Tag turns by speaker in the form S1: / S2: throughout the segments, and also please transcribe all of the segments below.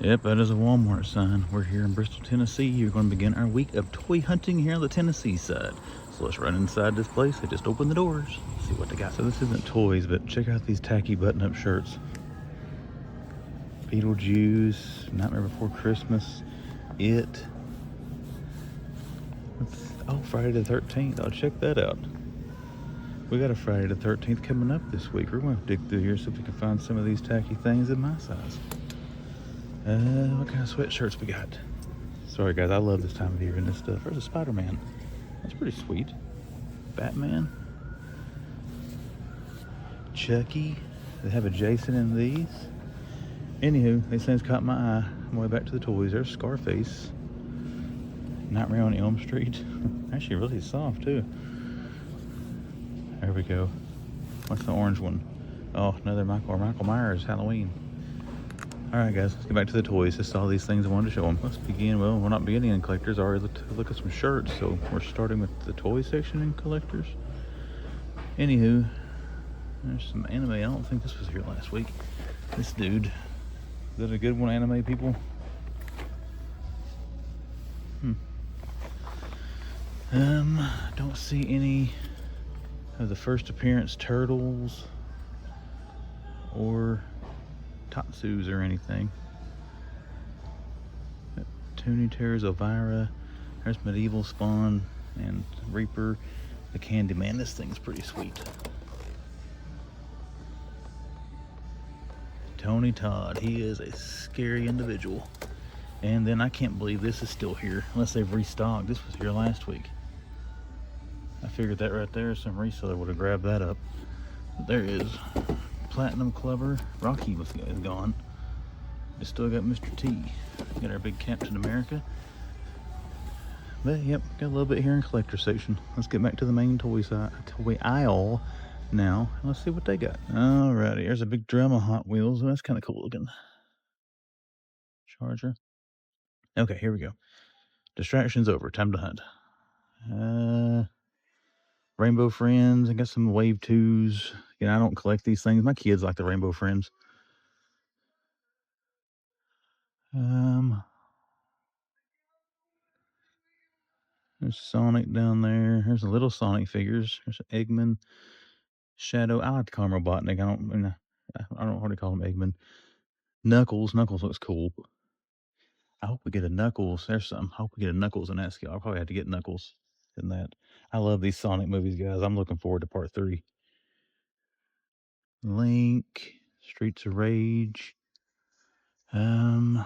S1: Yep, that is a Walmart sign. We're here in Bristol, Tennessee. We're going to begin our week of toy hunting here on the Tennessee side. So let's run inside this place. I just opened the doors. See what they got. So this isn't toys, but check out these tacky button-up shirts. Beetlejuice, Nightmare Before Christmas, It. Oh, Friday the 13th. I'll check that out. We got a Friday the 13th coming up this week. We're going to dig through here so we can find some of these tacky things in my size. What kind of sweatshirts we got? Sorry guys, I love this time of year and this stuff. There's a Spider-Man. That's pretty sweet. Batman. Chucky. They have a Jason in these. Anywho, these things caught my eye. On my way back to the toys. There's Scarface. Nightmare on Elm Street. Actually really soft too. There we go. What's the orange one? Oh, another Michael Myers Halloween. Alright guys, let's get back to the toys. Just all these things I wanted to show them. Let's begin, well, we're not beginning in collectors. I already look at some shirts, so we're starting with the toy section in collectors. Anywho, there's some anime. I don't think this was here last week. This dude. Is that a good one, anime people? Don't see any of the first appearance turtles or Tatsus or anything. Toonie Terrors, Elvira. There's Medieval Spawn and Reaper. The Candyman. This thing's pretty sweet. Tony Todd. He is a scary individual. And then I can't believe this is still here unless they've restocked. This was here last week. I figured that right there, some reseller would have grabbed that up. But there is Platinum Clubber. Rocky is gone. We still got Mr. T. Got our big Captain America. But yep, got a little bit here in collector section. Let's get back to the main toy aisle now. Let's see what they got. Alrighty, there's a big drum of Hot Wheels. That's kind of cool looking. Charger. Okay, here we go. Distractions over. Time to hunt. Rainbow Friends. I got some Wave 2s. You know, I don't collect these things. My kids like the Rainbow Friends. There's Sonic down there. There's a little Sonic figures. There's Eggman, Shadow. I like to call him Robotnik. I don't know how to call him Eggman. Knuckles. Knuckles looks cool. I hope we get a Knuckles. There's some. I hope we get a Knuckles in that scale. I'll probably have to get Knuckles in that. I love these Sonic movies, guys. I'm looking forward to part 3. Link, Streets of Rage. Who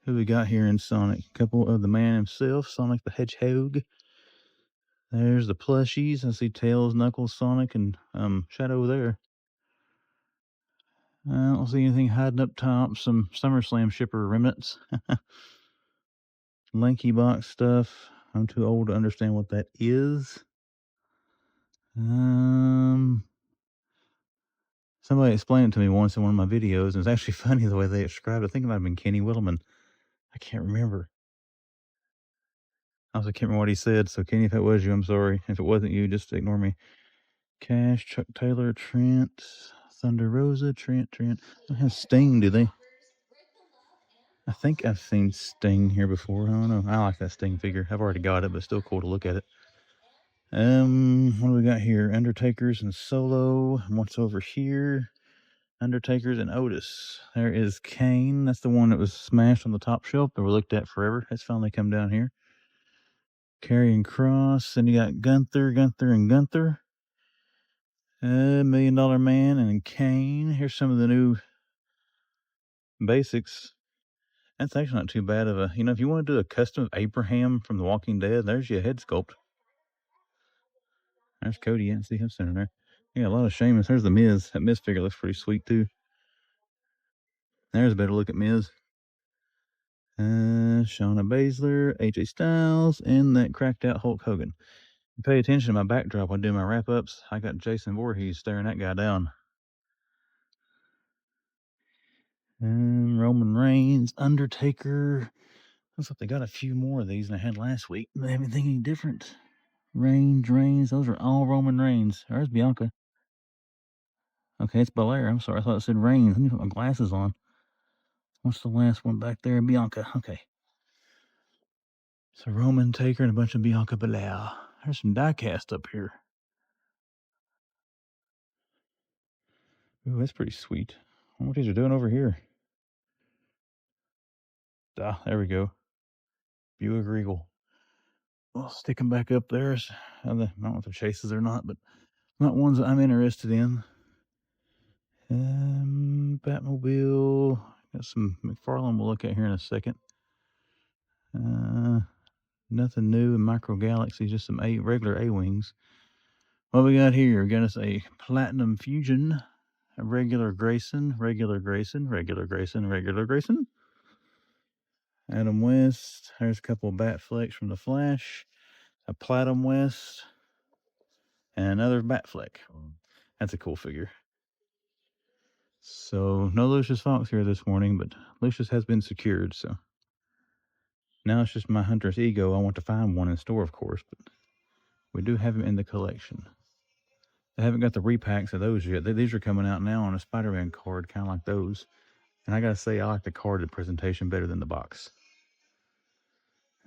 S1: we got here in Sonic? A couple of the man himself, Sonic the Hedgehog. There's the plushies. I see Tails, Knuckles, Sonic, and Shadow there. I don't see anything hiding up top. Some SummerSlam shipper remnants. Lanky box stuff. I'm too old to understand what that is. Somebody explained it to me once in one of my videos, and it's actually funny the way they described it. I think it might have been Kenny Whittleman. I can't remember. I also can't remember what he said, so Kenny, if it was you, I'm sorry. If it wasn't you, just ignore me. Cash, Chuck Taylor, Trent, Thunder Rosa, Trent. They don't have Sting, do they? I think I've seen Sting here before. I don't know. I like that Sting figure. I've already got it, but it's still cool to look at it. What do we got here? Undertakers and Solo. What's over here? Undertakers and Otis. There is Kane. That's the one that was smashed on the top shelf that we looked at forever. It's finally come down here. Karrion Kross. And you got Gunther, and Gunther. $1 Million Man and Kane. Here's some of the new basics. That's actually not too bad of a, if you want to do a custom of Abraham from The Walking Dead, there's your head sculpt. There's Cody. I see him sitting there. Yeah, a lot of Sheamus. There's the Miz. That Miz figure looks pretty sweet too. There's a better look at Miz. Shayna Baszler, AJ Styles, and that cracked out Hulk Hogan. You pay attention to my backdrop when I do my wrap ups. I got Jason Voorhees staring that guy down. Roman Reigns, Undertaker. Looks like they got a few more of these than I had last week. They haven't anything any different. Reigns. Those are all Roman Reigns. There's Bianca. Okay, it's Belair. I'm sorry. I thought it said Reigns. Let me put my glasses on. What's the last one back there? Bianca. Okay. It's a Roman Taker and a bunch of Bianca Belair. There's some diecast up here. Ooh, that's pretty sweet. I wonder what these are doing over here. Ah, there we go. Buick Regal. We'll stick them back up there. I don't know if they're chases or not, but not ones that I'm interested in. Batmobile. Got some McFarlane we'll look at here in a second. Nothing new in Micro Galaxy, just some regular A-Wings. What we got here? We got us a Platinum Fusion, a regular Grayson, regular Grayson, regular Grayson, regular Grayson. Adam West. There's a couple of Batflecks from the Flash. A Platinum West. And another Batfleck. That's a cool figure. So no Lucius Fox here this morning, but Lucius has been secured, so now it's just my hunter's ego. I want to find one in store, of course, but we do have him in the collection. I haven't got the repacks of those yet. These are coming out now on a Spider-Man card, kind of like those. And I gotta say, I like the carded presentation better than the box.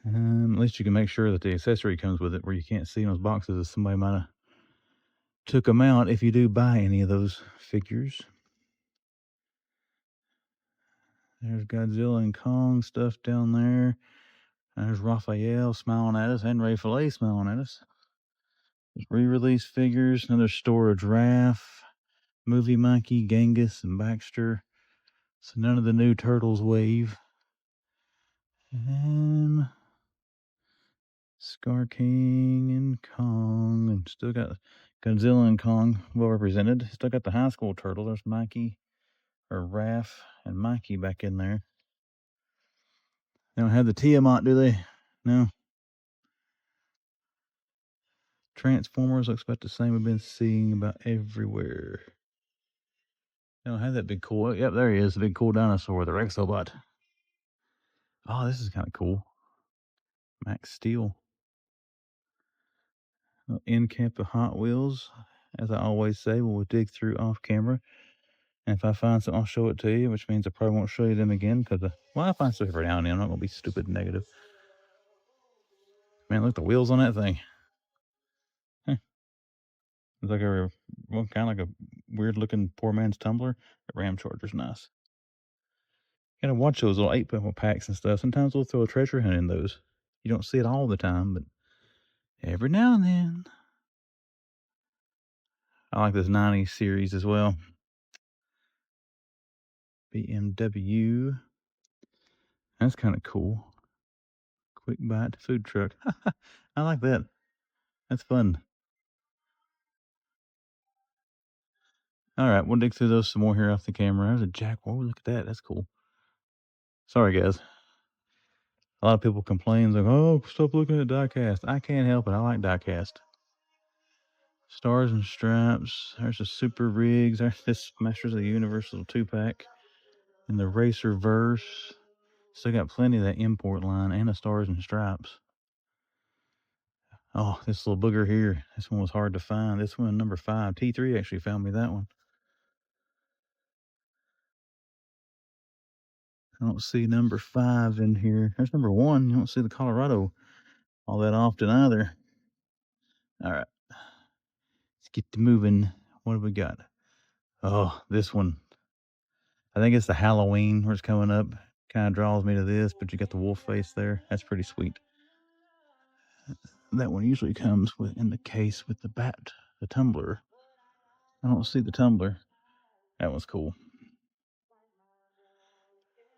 S1: At least you can make sure that the accessory comes with it, where you can't see in those boxes if somebody might have took them out if you do buy any of those figures. There's Godzilla and Kong stuff down there. There's Raphael smiling at us, and Ray Fillet smiling at us. There's re-release figures, another store of Giraffe, Movie Monkey, Genghis, and Baxter. So none of the new Turtles wave. And Scar King and Kong, and still got Godzilla and Kong well represented. Still got the high school turtle. There's Mikey, or Raph, and Mikey back in there. They don't have the Tiamat, do they? No. Transformers looks about the same we've been seeing about everywhere. They don't have that big cool. Yep, there he is, the big cool dinosaur, the Rexobot. Oh, this is kind of cool. Max Steel. End cap of Hot Wheels. As I always say, we'll dig through off camera. And if I find something, I'll show it to you, which means I probably won't show you them again because, well, I find stuff every now and then. I'm not going to be stupid and negative. Man, look at the wheels on that thing. Huh. It's like kind of like a weird looking poor man's tumbler. The Ram Charger's nice. You gotta watch those little 8-bit packs and stuff. Sometimes they'll throw a treasure hunt in those. You don't see it all the time, but every now and then. I like this 90s series as well. BMW. That's kind of cool. Quick Bite food truck. I like that. That's fun. All right, we'll dig through those some more here off the camera. There's a Jaguar. Look at that. That's cool. Sorry, guys. A lot of people complain, like, oh, stop looking at diecast. I can't help it. I like diecast. Stars and Stripes. There's a Super Rigs. There's this Masters of the Universal 2-pack. And the Racer Verse. Still got plenty of that import line and the Stars and Stripes. Oh, this little booger here. This one was hard to find. This one, number 5. T3 actually found me that one. I don't see number 5 in here. There's number 1. You don't see the Colorado all that often either. All right. Let's get to moving. What have we got? Oh, this one. I think it's the Halloween where it's coming up. Kind of draws me to this, but you got the wolf face there. That's pretty sweet. That one usually comes in the case with the bat, the tumbler. I don't see the tumbler. That one's cool.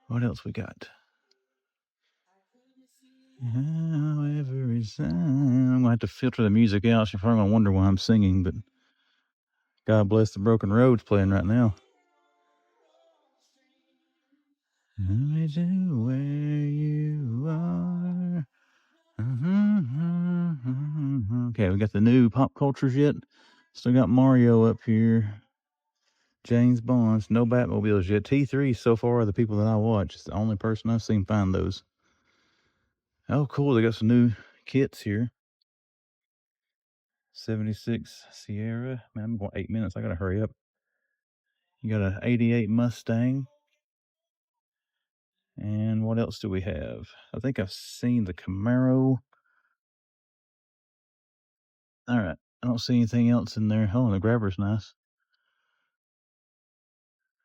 S1: What else we got? However is I'm going to have to filter the music out. You're probably going to wonder why I'm singing, but God Bless the Broken Road's playing right now. Where you are. Okay, we got the new pop cultures yet. Still got Mario up here. James Bond. No Batmobiles yet. T3 so far are the people that I watch. It's the only person I've seen find those. Oh, cool. They got some new kits here. 76 Sierra. Man, I'm going 8 minutes. I got to hurry up. You got an 88 Mustang. And what else do we have? I think I've seen the Camaro. All right. I don't see anything else in there. Oh, the grabber's nice.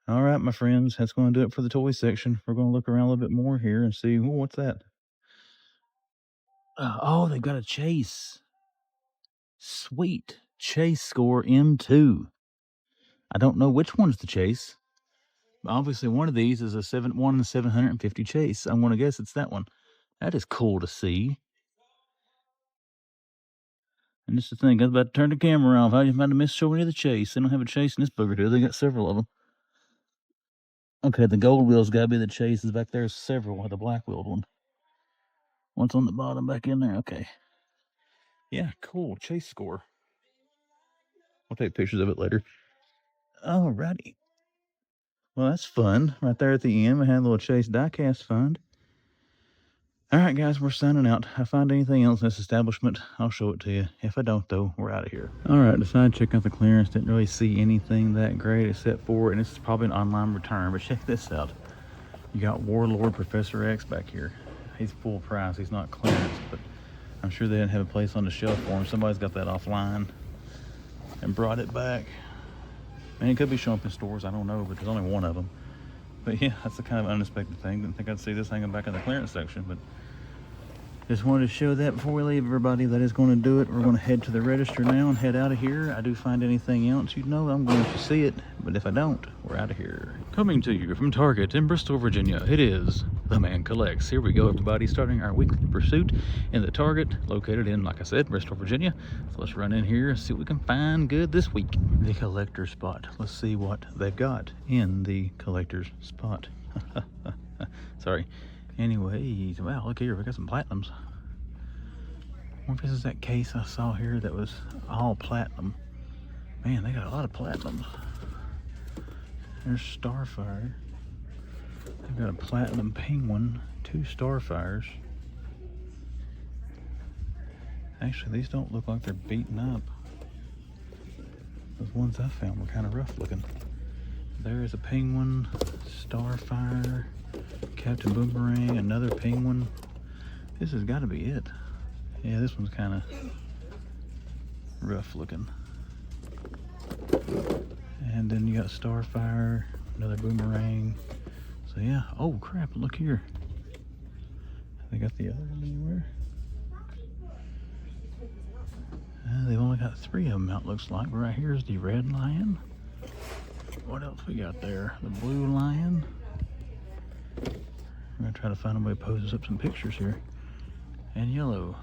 S1: All right, my friends, that's going to do it for the toy section. We're going to look around a little bit more here and see. Ooh, what's that? Oh, they've got a chase. Sweet. Chase score M2. I don't know which one's the chase. Obviously, one of these is a 1 in 750 chase. I'm going to guess it's that one. That is cool to see. And this is the thing, I was about to turn the camera off. I just might have missed showing you the chase. They don't have a chase in this booger, do they? Got several of them. Okay, the gold wheel's got to be the chase. Is back there several of the black wheeled one. One's on the bottom back in there. Okay. Yeah, cool. Chase score. I'll take pictures of it later. Alrighty. Well, that's fun. Right there at the end, we had a little chase diecast fund. All right, guys, we're signing out. If I find anything else in this establishment, I'll show it to you. If I don't, though, we're out of here. All right, decided to check out the clearance. Didn't really see anything that great except for, and this is probably an online return, but check this out. You got Warlord Professor X back here. He's full price. He's not clearance, but I'm sure they didn't have a place on the shelf for him. Somebody's got that offline and brought it back. And it could be showing up in stores. I don't know, but there's only one of them. But yeah, that's the kind of unexpected thing. Didn't think I'd see this hanging back in the clearance section, but just wanted to show that before we leave, everybody. That is going to do it. We're going to head to the register now and head out of here. I do find anything else, you know, I'm going to see it. But if I don't, we're out of here. Coming to you from Target in Bristol, Virginia, it is The Man Collects. Here we go, everybody, starting our weekly pursuit in the Target, located in, like I said, Bristol, Virginia. So let's run in here and see what we can find good this week. The collector spot. Let's see what they've got in the collector's spot. Sorry. Anyways, wow, look here, we got some platinums. I wonder if this is that case I saw here that was all platinum. Man, they got a lot of platinums. There's Starfire. They've got a platinum penguin, 2 Starfires. Actually, these don't look like they're beaten up. Those ones I found were kind of rough looking. There is a penguin, Starfire, Captain Boomerang, another penguin. This has got to be it. Yeah, this one's kind of rough looking. And then you got Starfire, another Boomerang. So yeah, oh crap, look here. They got the other one anywhere? They've only got 3 of them out, looks like. Right here is the red lion. What else we got there? The blue lion. We're gonna try to find a way to pose up some pictures here. And yellow.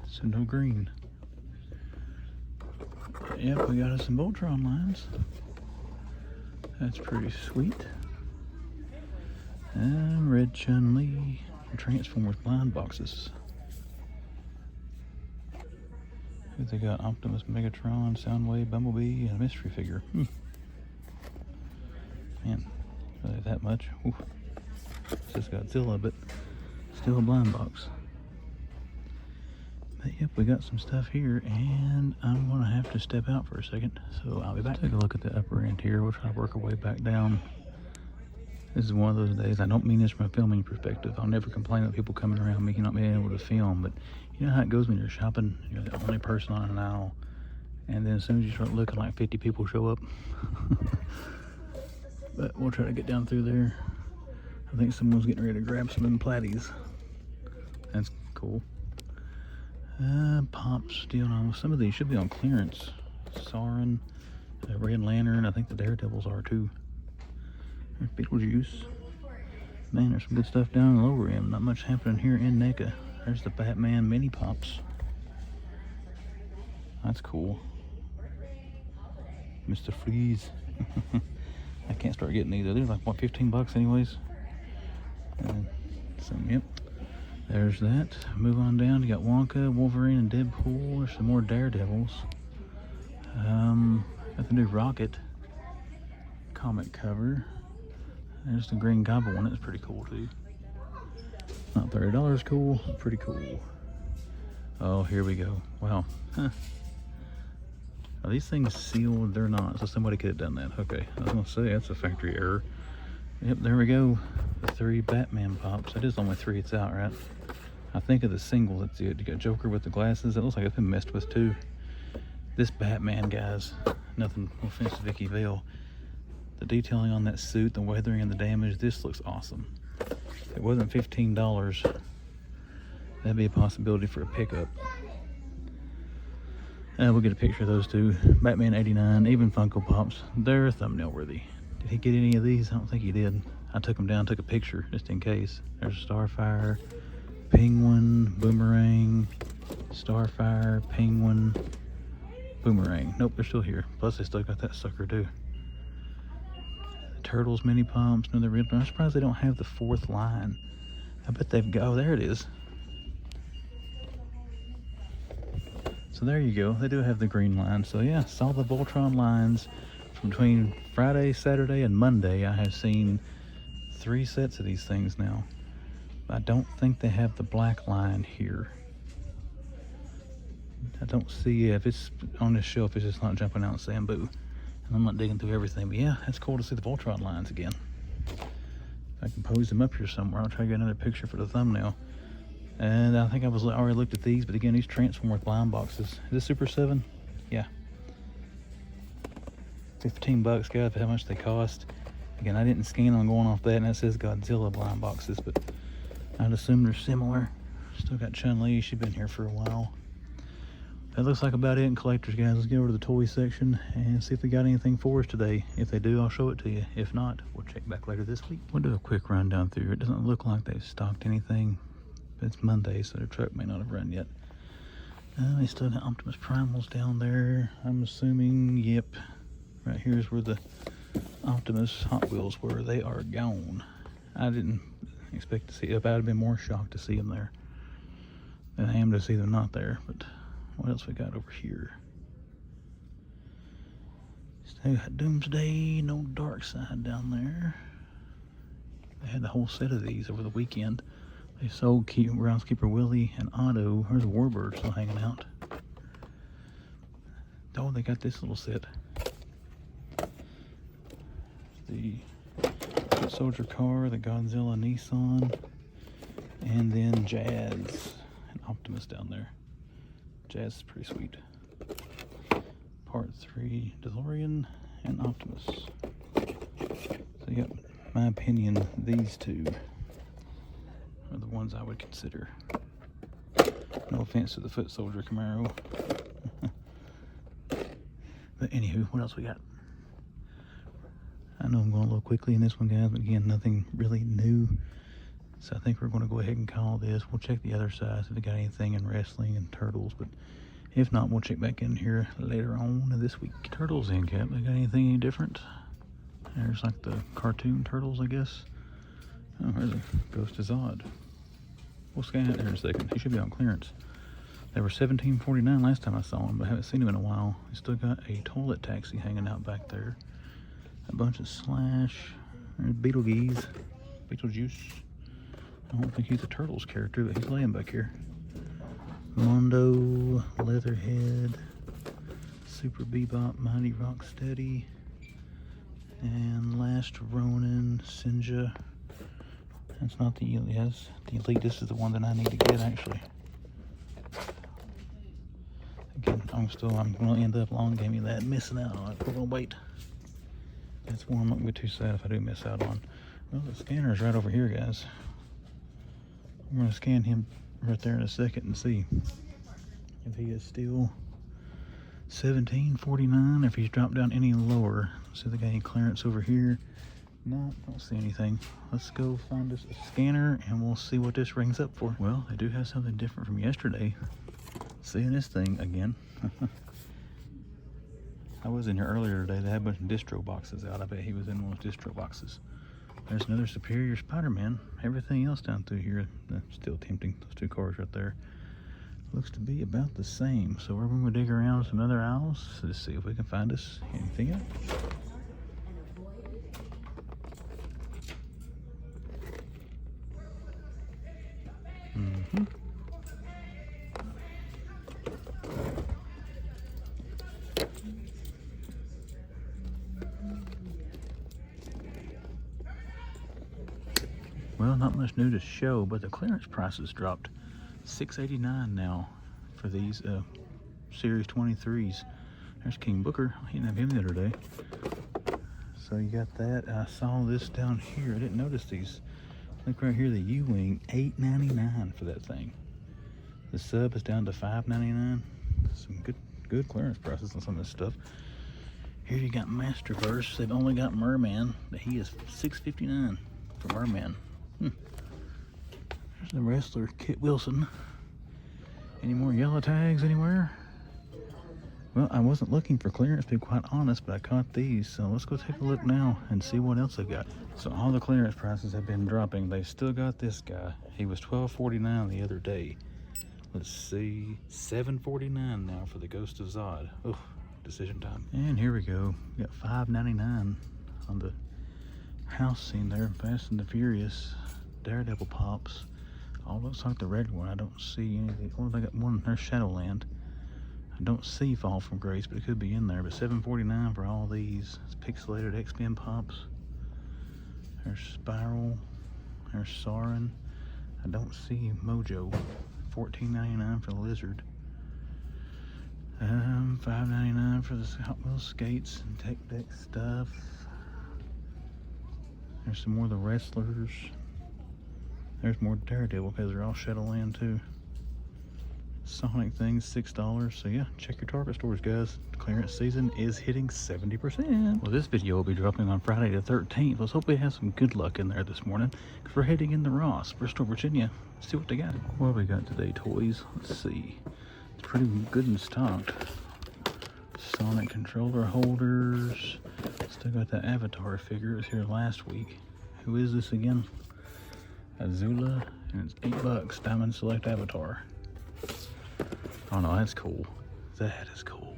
S1: So no green. Yep, we got us some Voltron lines. That's pretty sweet. And red Chun-Li. Transformers blind boxes. They got Optimus, Megatron, Soundwave, Bumblebee, and a mystery figure. Man, really that much? Oof. It's just Godzilla, but still a blind box. But yep, we got some stuff here, and I'm gonna have to step out for a second, so I'll be back. Take a look at the upper end here. We'll try to work our way back down. This is one of those days. I don't mean this from a filming perspective. I'll never complain about people coming around me not being able to film, but you know how it goes when you're shopping. You're the only person on an aisle, and then as soon as you start looking, like 50 people show up. But we'll try to get down through there. I think someone's getting ready to grab some of them platties. That's cool. Pops, deal on some of these should be on clearance. Sauron, Red Lantern. I think the Daredevils are too. There's Beetlejuice. Man, there's some good stuff down in the lower end. Not much happening here in NECA. There's the Batman mini pops. That's cool. Mr. Freeze. I can't start getting these. They're like, what, 15 bucks anyways? So, yep. There's that. Move on down. You got Wonka, Wolverine, and Deadpool. There's some more Daredevils. Got the new Rocket comic cover. There's the Green Goblin one. That's pretty cool too. Not $30. Cool. Pretty cool. Oh, here we go. Wow. Huh. Are these things sealed? They're not. So somebody could have done that. Okay. I was gonna say that's a factory error. Yep, there we go. The 3 Batman pops. That is only 3 it's out, right? I think of the single, that's it. You got Joker with the glasses. That looks like it's been messed with too. This Batman, guys, nothing, no offense to Vicky Vale. The detailing on that suit, the weathering and the damage, this looks awesome. If it wasn't $15, that'd be a possibility for a pickup. We'll get a picture of those two. Batman 89, even Funko Pops. They're thumbnail worthy. Did he get any of these? I don't think he did. I took them down, took a picture just in case. There's Starfire, Penguin, Boomerang, Starfire, Penguin, Boomerang. Nope, they're still here. Plus they still got that sucker too. The Turtles mini pops, another real. I'm surprised they don't have the 4th line. I bet they've got, oh, there it is. So there you go. They do have the green line. So yeah, saw the Voltron lines from between Friday, Saturday, and Monday. I have seen 3 sets of these things now. I don't think they have the black line here. I don't see, if it's on this shelf, it's just not jumping out in Sambu. And I'm not digging through everything, but yeah, it's cool to see the Voltron lines again. If I can pose them up here somewhere, I'll try to get another picture for the thumbnail. And I think I already looked at these, but again, these Transform with blind boxes. Is this Super 7? Yeah. $15, guys, for how much they cost. Again, I didn't scan on going off that, and that says Godzilla blind boxes, but I'd assume they're similar. Still got Chun-Li, she's been here for a while. That looks like about it in collectors, guys. Let's get over to the toy section and see if they got anything for us today. If they do, I'll show it to you. If not, we'll check back later this week. We'll do a quick rundown through. It doesn't look like they've stocked anything. It's Monday, so their truck may not have run yet. They still got Optimus Primals down there. I'm assuming, yep. Right here's where the Optimus Hot Wheels were. They are gone. I didn't expect to see it. I'd have been more shocked to see them there than I am to see them not there. But what else we got over here? Still got Doomsday, no Dark Side down there. They had the whole set of these over the weekend. They sold Groundskeeper Willie and Otto. There's Warbird still hanging out. Oh, they got this little set. The Foot Soldier car, the Godzilla Nissan, and then Jazz and Optimus down there. Jazz is pretty sweet. Part 3, DeLorean and Optimus. So you got, my opinion, these two are the ones I would consider. No offense to the Foot Soldier Camaro. But anywho, what else we got? I know I'm going a little quickly in this one, guys, but again, nothing really new. So I think we're going to go ahead and call this. We'll check the other side, see if they got anything in wrestling and turtles, but if not, we'll check back in here later on this week. Turtles in cap, they got anything any different? There's like the cartoon turtles, I guess. Oh, there's a Ghost is Odd. We'll scan it here in a second. He should be on clearance. They were $17.49 last time I saw him, but I haven't seen him in a while. He's still got a toilet taxi hanging out back there. A bunch of Slash. There's Beetlejuice. I don't think he's a Turtles character, but he's laying back here. Mondo, Leatherhead, Super Bebop, Mighty Rocksteady, and Last Ronin, Sinja. That's not the Elite. Yes, the Elite. This is the one that I need to get, actually. Again, I'm going to end up long gaming that, missing out on it. We're going to wait. That's one I'm not going to be too sad if I do miss out on. Well, the scanner's right over here, guys. I'm going to scan him right there in a second and see if he is still $17.49, if he's dropped down any lower. See if they got any clearance over here. No, don't see anything. Let's go find us a scanner and we'll see what this rings up for. Well, they do have something different from yesterday. Seeing this thing again. I was in here earlier today. They had a bunch of distro boxes out. I bet he was in one of those distro boxes. There's another Superior Spider-Man. Everything else down through here, still tempting. Those two cars right there. Looks to be about the same. So we're going to dig around some other aisles to see if we can find us anything else. Well, not much new to show, but the clearance prices dropped. $6.89 now for these Series 23s. There's King Booker. I didn't have him the other day. So you got that. I saw this down here. I didn't notice these. Look right here, the U-Wing, $8.99 for that thing. The sub is down to $5.99. Some good clearance prices on some of this stuff. Here you got Masterverse. They've only got Merman, but he is $6.59 for Merman. There's the wrestler Kit Wilson. Any more yellow tags anywhere? Well, I wasn't looking for clearance, to be quite honest, but I caught these. So let's go take a look now and see what else they've got. So all the clearance prices have been dropping. They still got this guy. He was $12.49 the other day. Let's see, $7.49 now for the Ghost of Zod. Oh, decision time. And here we go. We got $5.99 on the house scene there. Fast and the Furious Daredevil pops. All looks like the red one. I don't see anything. Oh, they got one. There's Shadowland. I don't see Fall from Grace, but it could be in there. But $7.49 for all these. It's pixelated X-Men pops. There's Spiral. There's Sauron. I don't see Mojo. $14.99 for the Lizard. $5.99 for the Hot Wheels skates and Tech Deck stuff. There's some more of the wrestlers. There's more Daredevil because they're all Shadowland too. Sonic things, $6. So yeah, check your Target stores, guys. Clearance season is hitting 70%. Well, this video will be dropping on Friday the 13th. Let's hope we have some good luck in there this morning, because we're heading in the Ross, Bristol, Virginia. Let's see what they got. What we got today, toys? Let's see. It's pretty good in stock. Sonic controller holders. Still got that Avatar figure. It was here last week. Who is this again? Azula, and it's $8. Diamond Select Avatar. Oh no, that's cool. That is cool.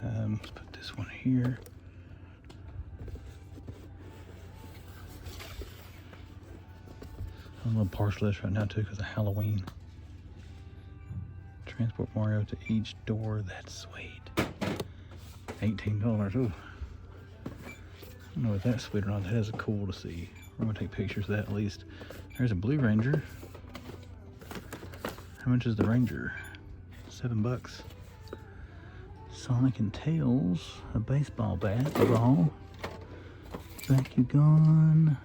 S1: Let's put this one here. I'm a little partial to this right now too because of Halloween. Transport Mario to each door. That's sweet. $18. Ooh. I don't know if that's sweet or not. That is cool to see. We're gonna take pictures of that at least. There's a Blue Ranger. How much is the Ranger? $7. Sonic and Tails, a baseball bat, a ball, Bakugan.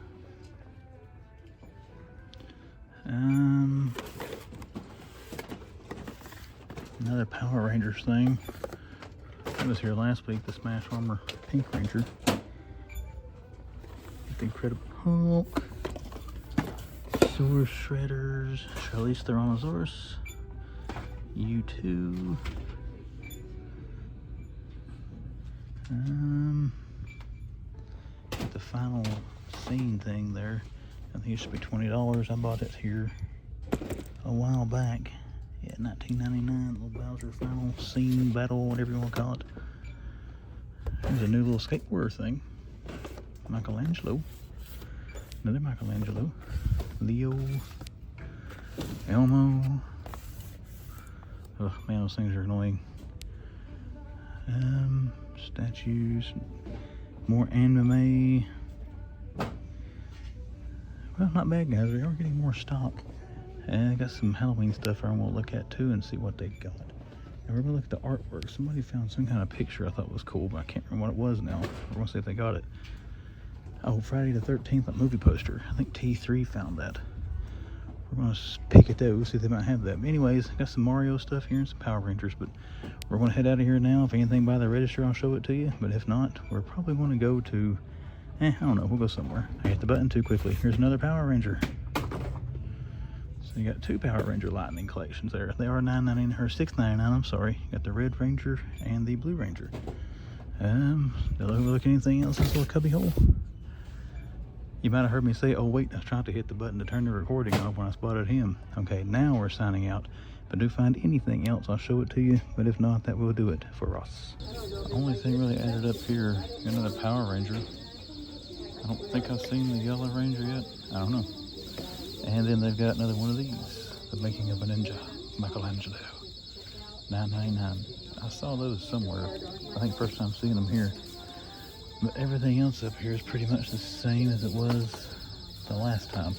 S1: Another Power Rangers thing. That was here last week, the Smash Armor Pink Ranger. The Incredible Hulk. Sewer Shredders, Charlize Theronosaurus, U2, got the final scene thing there. I think it should be $20. I bought it here a while back. Yeah, $19.99. Little Bowser final scene battle, whatever you want to call it. There's a new little skateboarder thing. Michelangelo. Another Michelangelo. Leo, Elmo. Oh man, those things are annoying. Statues, more anime. Well, not bad, guys. We are getting more stock. And I got some Halloween stuff I'm gonna look at too and see what they got. And we're gonna look at the artwork. Somebody found some kind of picture I thought was cool, but I can't remember what it was now. We're gonna see if they got it. Oh, Friday the 13th, that movie poster. I think T3 found that. We're going to pick at those, see if they might have that. But anyways, got some Mario stuff here and some Power Rangers. But we're going to head out of here now. If anything by the register, I'll show it to you. But if not, we're probably going to go to, I don't know, we'll go somewhere. I hit the button too quickly. Here's another Power Ranger. So you got two Power Ranger Lightning collections there. They are $9.99 or $6.99. I'm sorry. You got the Red Ranger and the Blue Ranger. Did I overlook anything else in this little cubby hole? You might have heard me say, oh wait, I was trying to hit the button to turn the recording off when I spotted him. Okay, now we're signing out. If I do find anything else, I'll show it to you. But if not, that will do it for us. The only thing really added up here, another Power Ranger. I don't think I've seen the Yellow Ranger yet. I don't know. And then they've got another one of these. The Making of a Ninja, Michelangelo. $9.99. I saw those somewhere. I think first time seeing them here. But everything else up here is pretty much the same as it was the last time.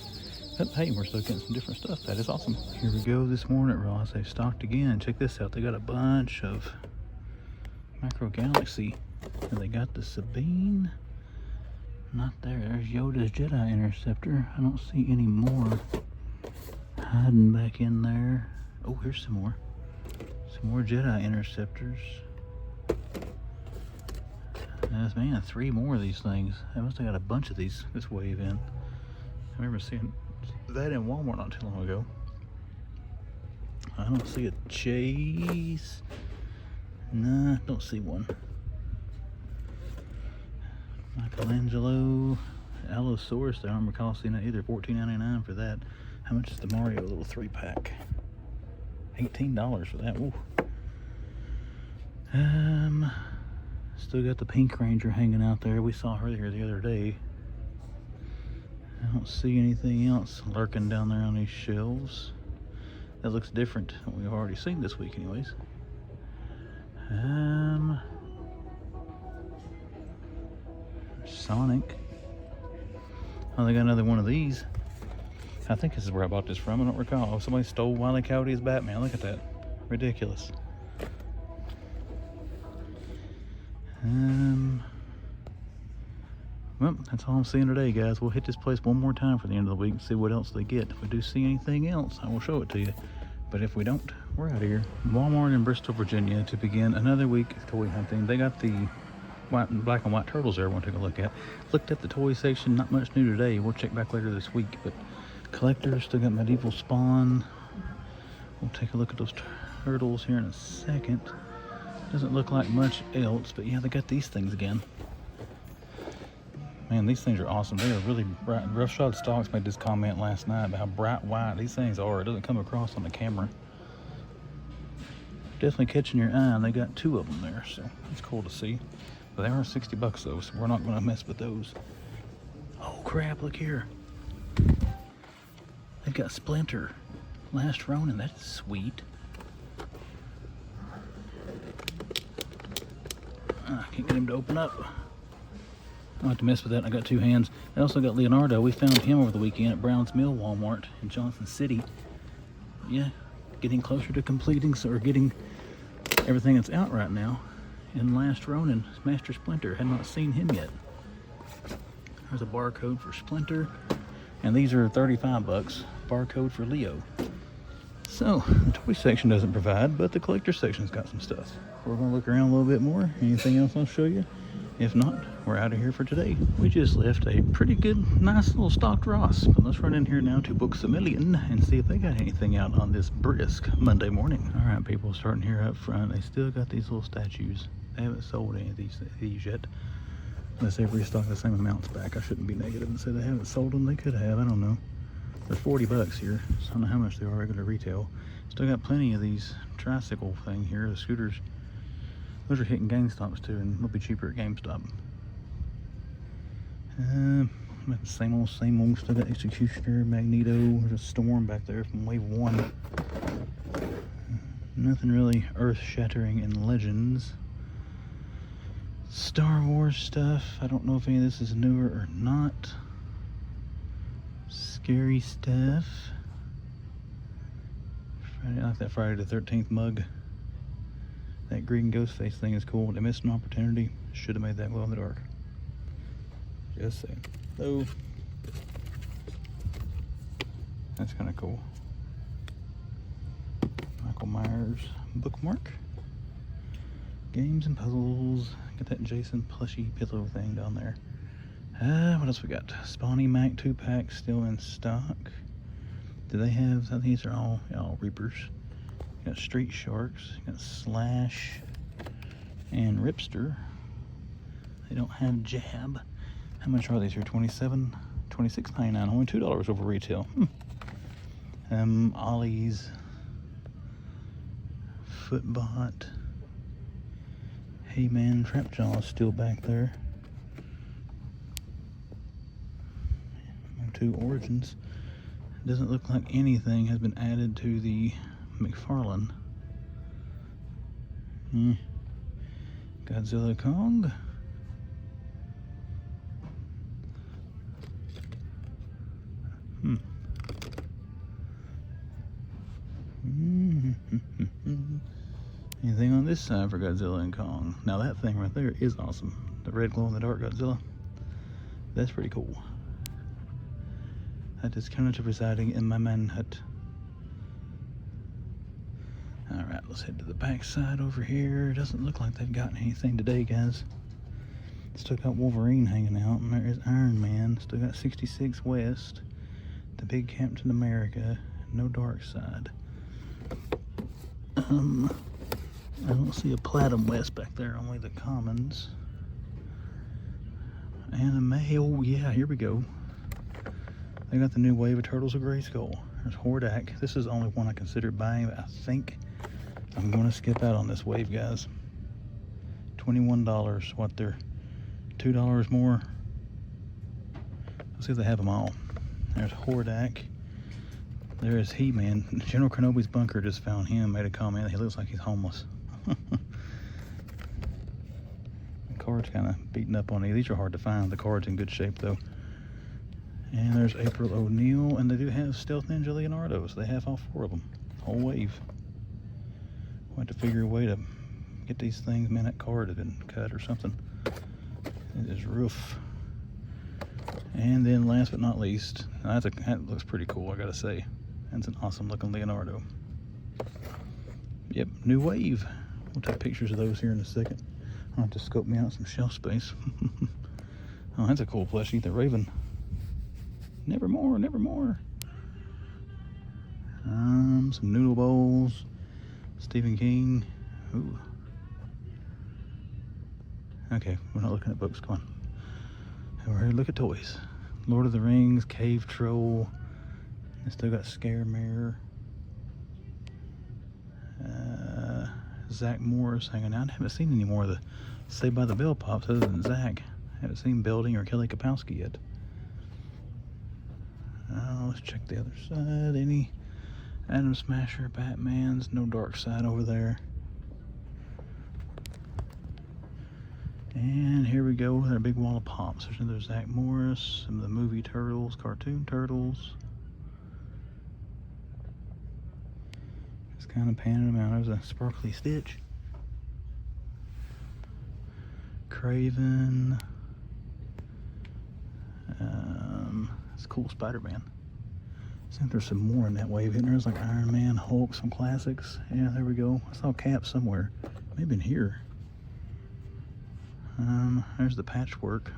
S1: But hey, we're still getting some different stuff. That is awesome. Here we go this morning at Ross. They've stocked again. Check this out. They got a bunch of Micro Galaxy. And they got the Sabine. Not there. There's Yoda's Jedi Interceptor. I don't see any more hiding back in there. Oh, here's some more. Some more Jedi Interceptors. Yes, man, 3 more of these things. I must have got a bunch of these this wave in. I remember seeing that in Walmart not too long ago. I don't see a Chase. Nah, don't see one. Michelangelo, Allosaurus. The armor costing either $14.99 for that. How much is the Mario little 3-pack? $18 for that. Ooh. Still got the Pink Ranger hanging out there. We saw her here the other day. I don't see anything else lurking down there on these shelves. That looks different than we've already seen this week anyways. Sonic. Oh, they got another one of these. I think this is where I bought this from. I don't recall. Oh, somebody stole Wile E. Coyote as Batman. Look at that. Ridiculous. Well, that's all I'm seeing today, guys. We'll hit this place one more time for the end of the week and see what else they get. If we do see anything else, I will show it to you. But if we don't, we're out of here. Walmart in Bristol, Virginia to begin another week of toy hunting. They got the black and white turtles there I want to take a look at. Looked at the toy section, not much new today. We'll check back later this week. But collectors, still got medieval spawn. We'll take a look at those turtles here in a second. Doesn't look like much else, but yeah, they got these things again. Man, these things are awesome. They are really bright. Roughshod Stocks made this comment last night about how bright white these things are. It doesn't come across on the camera. Definitely catching your eye, and they got 2 of them there, so it's cool to see. But they are $60 though, so we're not going to mess with those. Oh crap, look here. They've got Splinter. Last Ronin, that's sweet. I can't get him to open up. I don't have to mess with that. I got 2 hands. I also got Leonardo. We found him over the weekend at Brown's Mill Walmart in Johnson City. Yeah, getting closer to completing, or getting everything that's out right now. And Last Ronin, Master Splinter. Had not seen him yet. There's a barcode for Splinter. And these are $35. Barcode for Leo. So, the toy section doesn't provide, but the collector section's got some stuff. We're going to look around a little bit more. Anything else I'll show you? If not, we're out of here for today. We just left a pretty good, nice little stocked Ross. But let's run in here now to Books A Million and see if they got anything out on this brisk Monday morning. All right, people, starting here up front. They still got these little statues. They haven't sold any of these yet. Unless they've restocked the same amounts back. I shouldn't be negative and say they haven't sold them. They could have. I don't know. They're $40 here. So I don't know how much they are regular retail. Still got plenty of these tricycle thing here, the scooters. Those are hitting GameStops too, and they'll be cheaper at GameStop. Same old. Still got Executioner, Magneto. There's a Storm back there from Wave 1. Nothing really earth-shattering in Legends. Star Wars stuff. I don't know if any of this is newer or not. Scary stuff. I like that Friday the 13th mug. That green ghost face thing is cool. They missed an opportunity. Should have made that glow in the dark. Just saying. Oh, that's kind of cool. Michael Myers bookmark. Games and puzzles. Got that Jason plushy pillow thing down there. What else we got? Spawny Mac 2-pack still in stock. Do they have? I think these are all Reapers. Got Street Sharks. Got Slash and Ripster. They don't have Jab. How much are these here? $26.99. Only $2 over retail. Ollie's Footbot. Hey Man, Trapjaw is still back there. 2 Origins. Doesn't look like anything has been added to the McFarlane. Godzilla Kong. Anything on this side for Godzilla and Kong? Now that thing right there is awesome. The red glow-in-the-dark Godzilla. That's pretty cool. That is currently residing in my man hut. Alright, let's head to the back side over here. Doesn't look like they've gotten anything today, guys. Still got Wolverine hanging out, and there is Iron Man. Still got 66 West. The big Captain America. No Dark Side. I don't see a Platinum West back there, only the commons. Anime, oh yeah, here we go. They got the new wave of Turtles of Grayskull. There's Hordak. This is the only one I considered buying, but I think I'm going to skip out on this wave, guys. $21. What, they're $2 more? Let's see if they have them all. There's Hordak. There is He-Man. General Kenobi's bunker just found him, made a comment. He looks like he's homeless. The card's kind of beaten up on these. These are hard to find. The card's in good shape, though. And there's April O'Neil, and they do have Stealth Ninja Leonardo, so they have all 4 of them. Whole wave. We'll have to figure a way to get these things. Man, that card had been cut or something. It is rough. And then last but not least, that looks pretty cool, I gotta say. That's an awesome looking Leonardo. Yep, new wave. We'll take pictures of those here in a second. I'll have to scope me out some shelf space. Oh, that's a cool plushie, the Raven. Nevermore, nevermore. Some noodle bowls. Stephen King. Ooh. Okay, we're not looking at books, come on. We're here to look at toys. Lord of the Rings, Cave Troll. I still got Scare Mirror. Zach Morris hanging out. I haven't seen any more of the Saved by the Bell Pops other than Zach. I haven't seen Belding or Kelly Kapowski yet. Let's check the other side. Any Adam Smasher, Batman's, no Dark Side over there. And here we go with our big wall of pops. There's another Zach Morris, some of the movie Turtles, cartoon Turtles. Just kind of panning them out. There's a Sparkly Stitch. Craven. It's cool, Spider-Man. I think there's some more in that wave. There's like Iron Man, Hulk, some classics. Yeah, there we go. I saw Cap somewhere. Maybe in here. There's the Patchwork.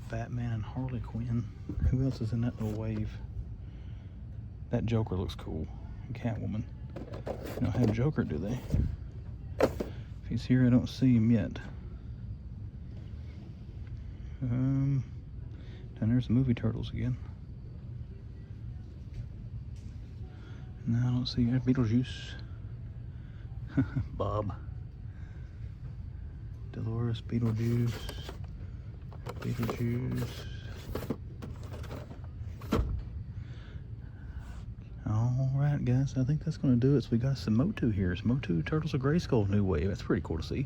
S1: Batman and Harley Quinn. Who else is in that little wave? That Joker looks cool. Catwoman. They don't have Joker, do they? If he's here, I don't see him yet. And there's the movie Turtles again. No, I don't see it. Beetlejuice. Bob. Dolores, Beetlejuice. Alright guys, I think that's going to do it. So we got some Motu here. Some Motu Turtles of Grayskull new wave. That's pretty cool to see.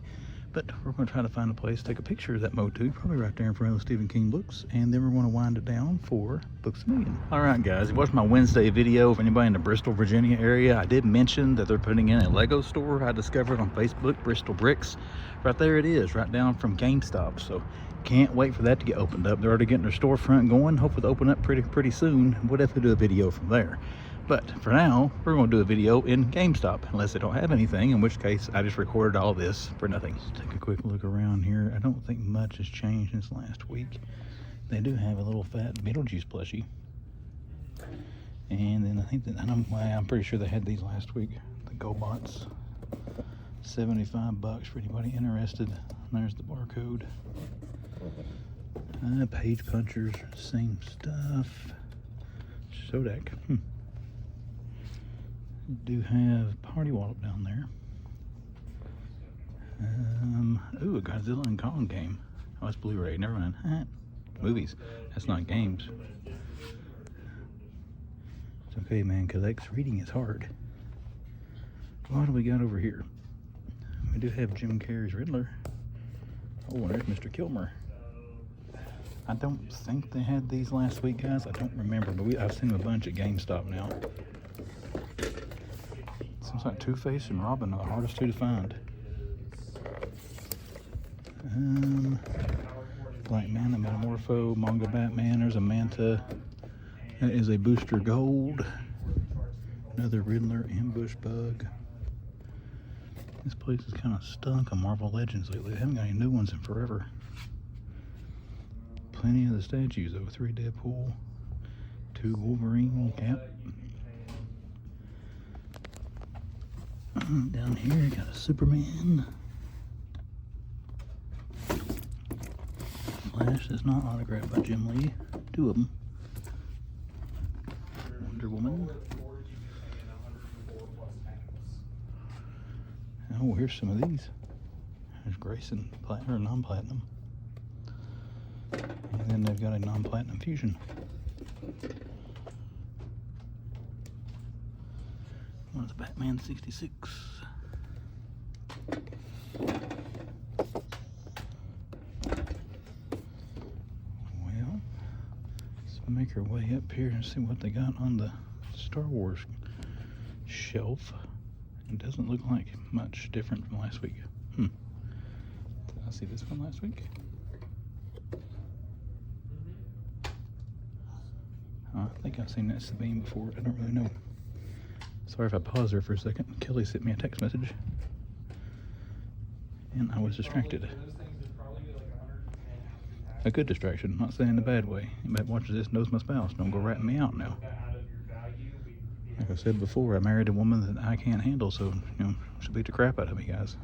S1: But we're going to try to find a place to take a picture of that Motu, probably right there in front of the Stephen King books, and then we're going to wind it down for Books A Million. Alright guys, you watched my Wednesday video. If anybody in the Bristol, Virginia area, I did mention that they're putting in a Lego store I discovered on Facebook, Bristol Bricks. Right there it is, right down from GameStop. So can't wait for that to get opened up. They're already getting their storefront going. Hopefully they'll open up pretty soon. We'll definitely do a video from there. But for now, we're going to do a video in GameStop, unless they don't have anything, in which case I just recorded all this for nothing. Let's take a quick look around here. I don't think much has changed since last week. They do have a little fat Beetlejuice plushie. And then I think that, I'm pretty sure they had these last week. The GoBots. $75 for anybody interested. And there's the barcode. Page punchers, same stuff. Sodak. Do have Party Wallop down there. Ooh, a Godzilla and Kong game. Oh, it's Blu-ray. Never mind. Movies. That's not games. It's okay, man, because reading is hard. What do we got over here? We do have Jim Carrey's Riddler. Oh, and there's Mr. Kilmer. I don't think they had these last week, guys. I don't remember, but I've seen them a bunch at GameStop now. So Looks like Two-Face and Robin are the hardest two to find. Black Manta, Metamorpho, Manga Batman. There's a Manta. That is a Booster Gold. Another Riddler, Ambush Bug. This place is kind of stunk on Marvel Legends lately. They haven't got any new ones in forever. Plenty of the statues though. 3 Deadpool, 2 Wolverine, Cap. Down here, got a Superman. Flash that's not autographed by Jim Lee. 2 of them. Wonder Woman. Oh, here's some of these. There's Grayson, platinum or non-platinum. And then they've got a non-platinum fusion. One's Batman 66. Well, let's make our way up here and see what they got on the Star Wars shelf. It doesn't look like much different from last week. Did I see this one last week? I think I've seen that Sabine before. I don't really know. Sorry if I pause there for a second. Kelly sent me a text message and I was distracted. A good distraction, I'm not saying in a bad way. Anybody watches this knows my spouse. Don't go ratting me out now. Like I said before, I married a woman that I can't handle, so, you know, she'll beat the crap out of me, guys.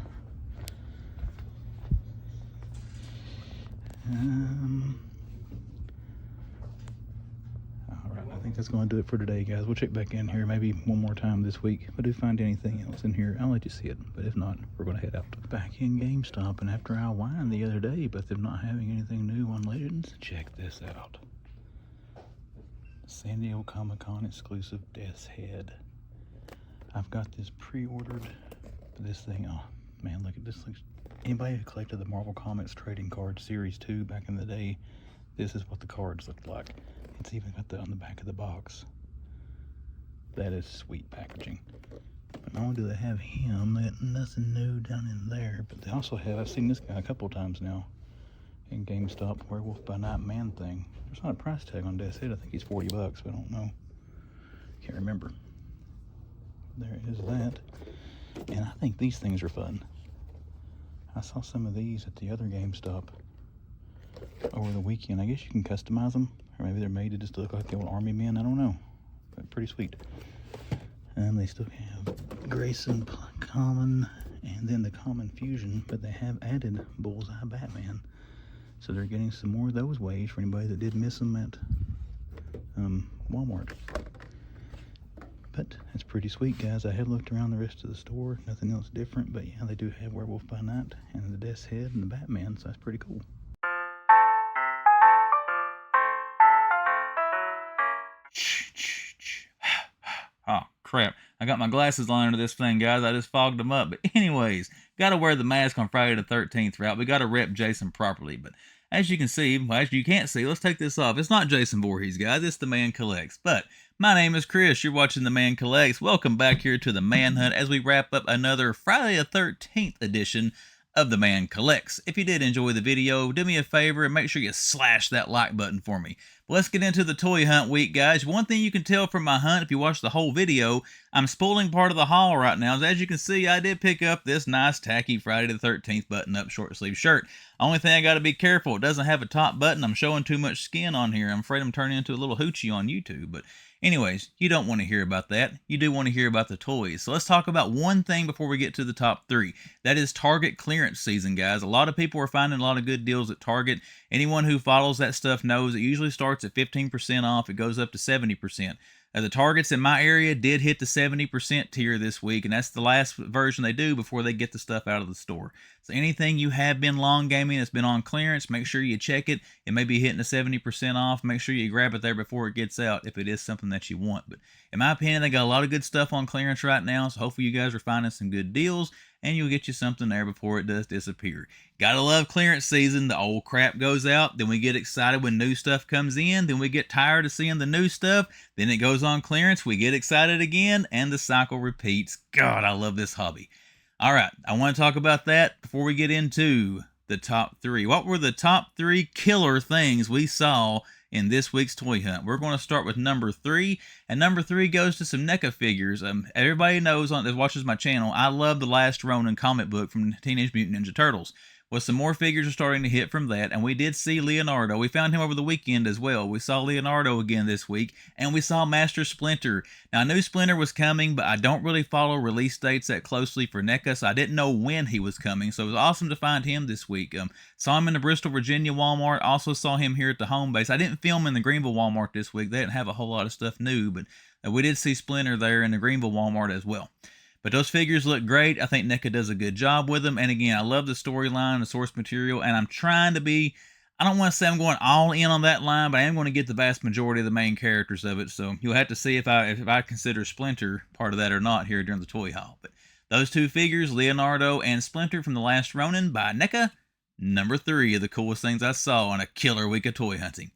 S1: Alright, I think that's going to do it for today, guys. We'll check back in here maybe one more time this week. If I do find anything else in here, I'll let you see it. But if not, we're going to head out. Back in GameStop, and after I whined the other day about them not having anything new on Legends, check this out. San Diego Comic-Con exclusive Death's Head. I've got this pre-ordered. This thing, oh man, look at this. Anybody who collected the Marvel Comics trading card series 2 back in the day, this is what the cards looked like. It's even got that on the back of the box. That is sweet packaging. But not only do they have him, they got nothing new down in there, but they also have, I've seen this guy a couple times now in GameStop, Werewolf by Night Man thing. There's not a price tag on Death's Head. I think he's $40, but I don't know. Can't remember. There is that. And I think these things are fun. I saw some of these at the other GameStop over the weekend. I guess you can customize them, or maybe they're made to just look like the old army men. I don't know, but pretty sweet. And they still have Grayson Common and then the Common Fusion, but they have added Bullseye Batman. So they're getting some more of those waves for anybody that did miss them at Walmart. But that's pretty sweet, guys. I had looked around the rest of the store, nothing else different, but yeah, they do have Werewolf by Night and the Death's Head and the Batman, so that's pretty cool. Oh, crap. I got my glasses on under this thing, guys. I just fogged them up. But anyways, got to wear the mask on Friday the 13th route. We got to rep Jason properly. But as you can see, well, as you can't see, let's take this off. It's not Jason Voorhees, guys. It's the Man Collects. But my name is Chris. You're watching the Man Collects. Welcome back here to the Manhunt as we wrap up another Friday the 13th edition of the Man Collects. If you did enjoy the video, do me a favor and make sure you slash that like button for me. But let's get into the toy hunt week, guys. One thing you can tell from my hunt, if you watch the whole video, I'm spoiling part of the haul right now. As you can see, I did pick up this nice tacky Friday the 13th button-up short sleeve shirt. Only thing I got to be careful, it doesn't have a top button. I'm showing too much skin on here. I'm afraid I'm turning into a little hoochie on YouTube. But anyways, you don't want to hear about that. You do want to hear about the toys. So let's talk about one thing before we get to the top 3. That is Target clearance season, guys. A lot of people are finding a lot of good deals at Target. Anyone who follows that stuff knows it usually starts at 15% off. It goes up to 70%. The Targets in my area did hit the 70% tier this week, and that's the last version they do before they get the stuff out of the store. So anything you have been long gaming that's been on clearance, make sure you check it. It may be hitting the 70% off. Make sure you grab it there before it gets out if it is something that you want. But in my opinion, they got a lot of good stuff on clearance right now, so hopefully you guys are finding some good deals.
S2: and you'll get you something there before it does disappear. Gotta love clearance season. The old crap goes out, then we get excited when new stuff comes in, then we get tired of seeing the new stuff, then it goes on clearance, we get excited again, and the cycle repeats. God, I love this hobby. All right, I want to talk about that before we get into the top 3. What were the top 3 killer things we saw in this week's toy hunt? We're going to start with number 3, and number 3 goes to some NECA figures. Everybody knows that watches my channel, I love the Last Ronin comic book from Teenage Mutant Ninja Turtles. Well, some more figures are starting to hit from that, and we did see Leonardo. We found him over the weekend as well. We saw Leonardo again this week, and we saw Master Splinter. Now, I knew Splinter was coming, but I don't really follow release dates that closely for NECA, so I didn't know when he was coming, so it was awesome to find him this week. Saw him in the Bristol, Virginia Walmart. Also saw him here at the home base. I didn't film in the Greenville Walmart this week. They didn't have a whole lot of stuff new, but we did see Splinter there in the Greenville Walmart as well. But those figures look great. I think NECA does a good job with them. And again, I love the storyline, the source material, and I'm trying to be, I don't want to say I'm going all in on that line, but I am going to get the vast majority of the main characters of it. So you'll have to see if I consider Splinter part of that or not here during the toy haul. But those 2 figures, Leonardo and Splinter from The Last Ronin by NECA, number 3 of the coolest things I saw on a killer week of toy hunting.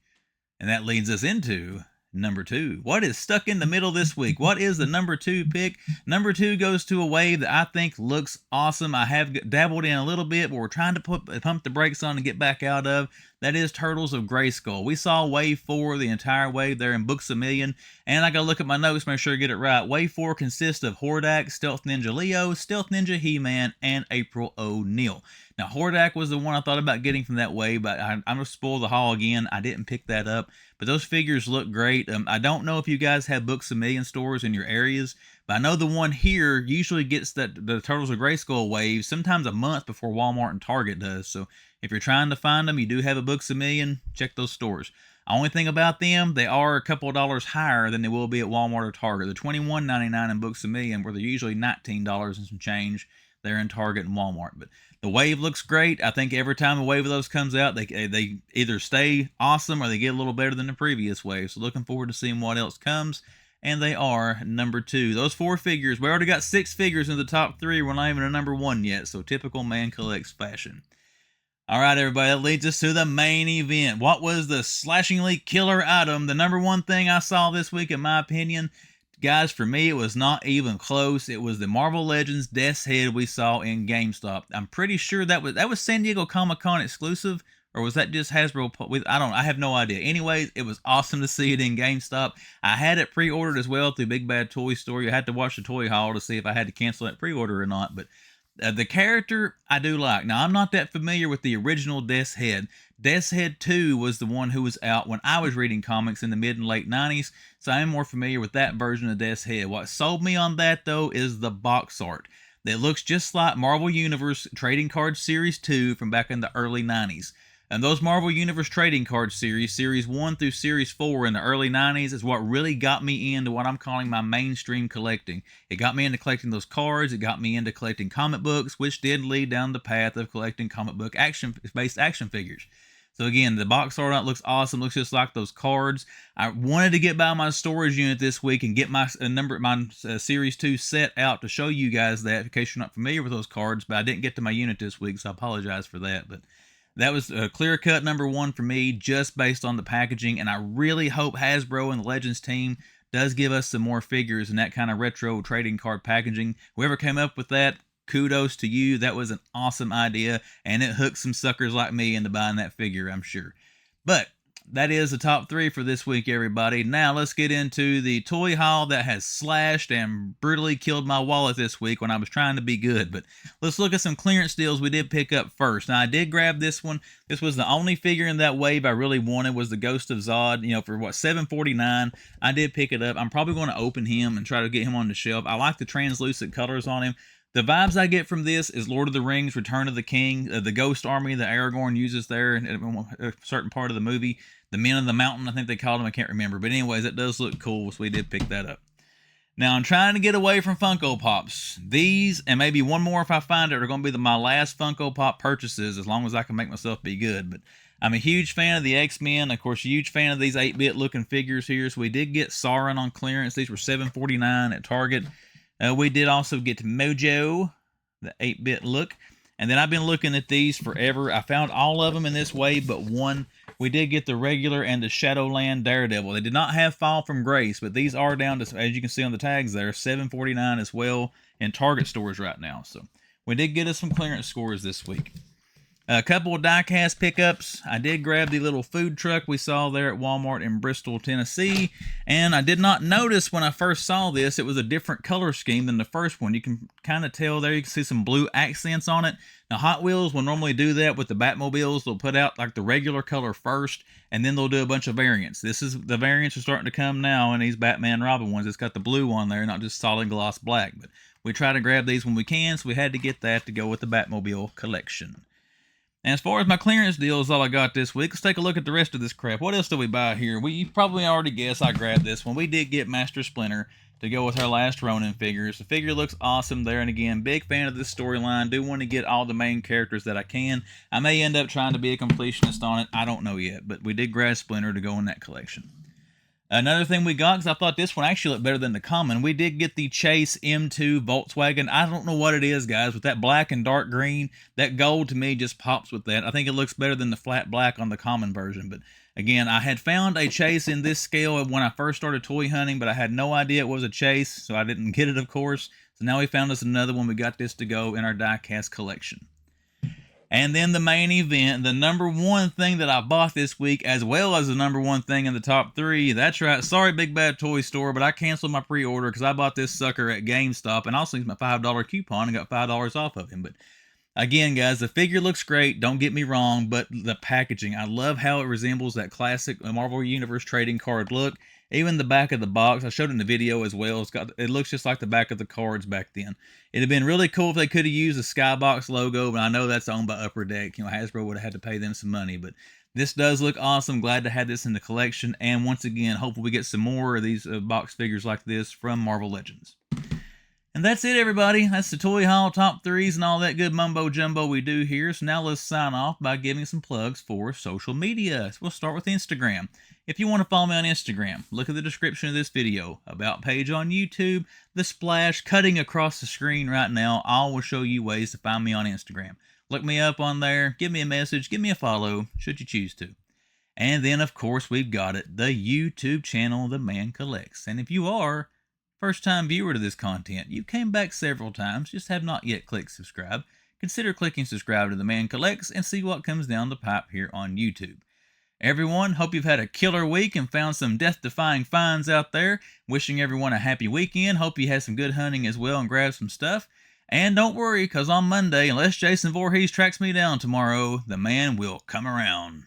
S2: And that leads us into number 2. What is stuck in the middle this week? What is the number 2 pick? Number 2 goes to a wave that I think looks awesome. I have dabbled in a little bit, but we're trying to pump the brakes on and get back out of. That is Turtles of Grayskull. We saw wave 4, the entire wave there in Books A Million, and I gotta look at my notes, make sure I get it right. Wave 4 consists of Hordak, Stealth Ninja Leo, Stealth Ninja He-Man, and April O'Neil. Now, Hordak was the one I thought about getting from that wave, but I'm going to spoil the haul again. I didn't pick that up, but those figures look great. I don't know if you guys have Books A Million stores in your areas, but I know the one here usually gets the Turtles of Grayskull wave sometimes a month before Walmart and Target does. So if you're trying to find them, you do have a Books A Million, check those stores. Only thing about them, they are a couple of dollars higher than they will be at Walmart or Target. They're $21.99 in Books A Million, where they're usually $19 and some change there in Target and Walmart. But the wave looks great. I think every time a wave of those comes out, they either stay awesome or they get a little better than the previous wave. So looking forward to seeing what else comes. And they are number 2. Those 4 figures, we already got 6 figures in the top 3. We're not even a number 1 yet. So typical Man Collects fashion. All right, everybody, that leads us to the main event. What was the slashingly killer item? The number 1 thing I saw this week, in my opinion, guys, for me, it was not even close. It was the Marvel Legends Death's Head we saw in GameStop. I'm pretty sure that was San Diego Comic-Con exclusive, or was that just Hasbro? I have no idea. Anyways, it was awesome to see it in GameStop. I had it pre-ordered as well through Big Bad Toy Store. You had to watch the toy haul to see if I had to cancel that pre-order or not, but the character I do like. Now, I'm not that familiar with the original Death's Head. Death's Head 2 was the one who was out when I was reading comics in the mid and late 90s, so I am more familiar with that version of Death's Head. What sold me on that, though, is the box art. It looks just like Marvel Universe Trading Card Series 2 from back in the early 90s. And those Marvel Universe Trading Card Series, Series 1 through Series 4 in the early 90s, is what really got me into what I'm calling my mainstream collecting. It got me into collecting those cards, it got me into collecting comic books, which did lead down the path of collecting comic book based action figures. So again, the box art looks awesome, looks just like those cards. I wanted to get by my storage unit this week and get my Series 2 set out to show you guys that, in case you're not familiar with those cards, but I didn't get to my unit this week, so I apologize for that. But that was a clear-cut number 1 for me, just based on the packaging, and I really hope Hasbro and the Legends team does give us some more figures in that kind of retro trading card packaging. Whoever came up with that, kudos to you. That was an awesome idea, and it hooked some suckers like me into buying that figure, I'm sure. But that is the top 3 for this week, everybody. Now let's get into the toy haul that has slashed and brutally killed my wallet this week when I was trying to be good. But let's look at some clearance deals we did pick up first. Now, I did grab this one. This was the only figure in that wave I really wanted, was the Ghost of Zod, for what, $7.49. I did pick it up. I'm probably going to open him and try to get him on the shelf. I like the translucent colors on him. The vibes I get from this is Lord of the Rings, Return of the King, the Ghost Army that Aragorn uses there in a certain part of the movie. The Men of the Mountain, I think they called them. I can't remember. But anyways, it does look cool, so we did pick that up. Now, I'm trying to get away from Funko Pops. These, and maybe one more if I find it, are going to be my last Funko Pop purchases, as long as I can make myself be good. But I'm a huge fan of the X-Men. Of course, a huge fan of these 8-bit looking figures here. So we did get Sauron on clearance. These were $7.49 at Target. We did also get Mojo. the 8-bit look. And then I've been looking at these forever. I found all of them in this way but one. We did get the regular and the Shadowland Daredevil. They did not have Fall from Grace, but these are down to, as you can see on the tags there, $7.49 as well in Target stores right now. So we did get us some clearance scores this week. A couple of die-cast pickups. I did grab the little food truck we saw there at Walmart in Bristol, Tennessee, and I did not notice when I first saw this it was a different color scheme than the first one. You can kind of tell there, you can see some blue accents on it. Now Hot Wheels will normally do that with the Batmobiles. They'll put out like the regular color first, and then they'll do a bunch of variants. This is, the variants are starting to come now in these Batman Robin ones. It's got the blue on there, not just solid gloss black, but we try to grab these when we can, so we had to get that to go with the Batmobile collection. And as far as my clearance deal is all I got this week, let's take a look at the rest of this crap. What else did we buy here? You probably already guessed I grabbed this one. We did get Master Splinter to go with our last Ronin figures. The figure looks awesome there, and again, big fan of this storyline. Do want to get all the main characters that I can. I may end up trying to be a completionist on it. I don't know yet, but we did grab Splinter to go in that collection. Another thing we got, because I thought this one actually looked better than the common, we did get the Chase M2 Volkswagen. I don't know what it is, guys, with that black and dark green. That gold to me just pops with that. I think it looks better than the flat black on the common version. But again, I had found a Chase in this scale when I first started toy hunting, but I had no idea it was a Chase, so I didn't get it, of course. So now we found us another one. We got this to go in our die-cast collection. And then the main event, the number one thing that I bought this week, as well as the number one thing in the top 3. That's right. Sorry, Big Bad Toy Store, but I canceled my pre-order because I bought this sucker at GameStop and also used my $5 coupon and got $5 off of him. But again, guys, the figure looks great. Don't get me wrong, but the packaging, I love how it resembles that classic Marvel Universe trading card look. Even the back of the box, I showed in the video as well. It looks just like the back of the cards back then. It'd have been really cool if they could have used the Skybox logo, but I know that's owned by Upper Deck. Hasbro would have had to pay them some money, but this does look awesome. Glad to have this in the collection. And once again, hopefully we get some more of these box figures like this from Marvel Legends. And that's it, everybody. That's the Toy Haul Top 3s and all that good mumbo jumbo we do here. So now let's sign off by giving some plugs for social media. So we'll start with Instagram. If you want to follow me on Instagram, look at the description of this video, about page on YouTube, the splash cutting across the screen right now. I will show you ways to find me on Instagram. Look me up on there, give me a message, give me a follow, should you choose to. And then, of course, we've got it, the YouTube channel, The Man Collects. And if you are first-time viewer to this content, you came back several times, just have not yet clicked subscribe, consider clicking subscribe to The Man Collects and see what comes down the pipe here on YouTube. Everyone, hope you've had a killer week and found some death-defying finds out there. Wishing everyone a happy weekend. Hope you had some good hunting as well and grabbed some stuff. And don't worry, because on Monday, unless Jason Voorhees tracks me down tomorrow, the man will come around.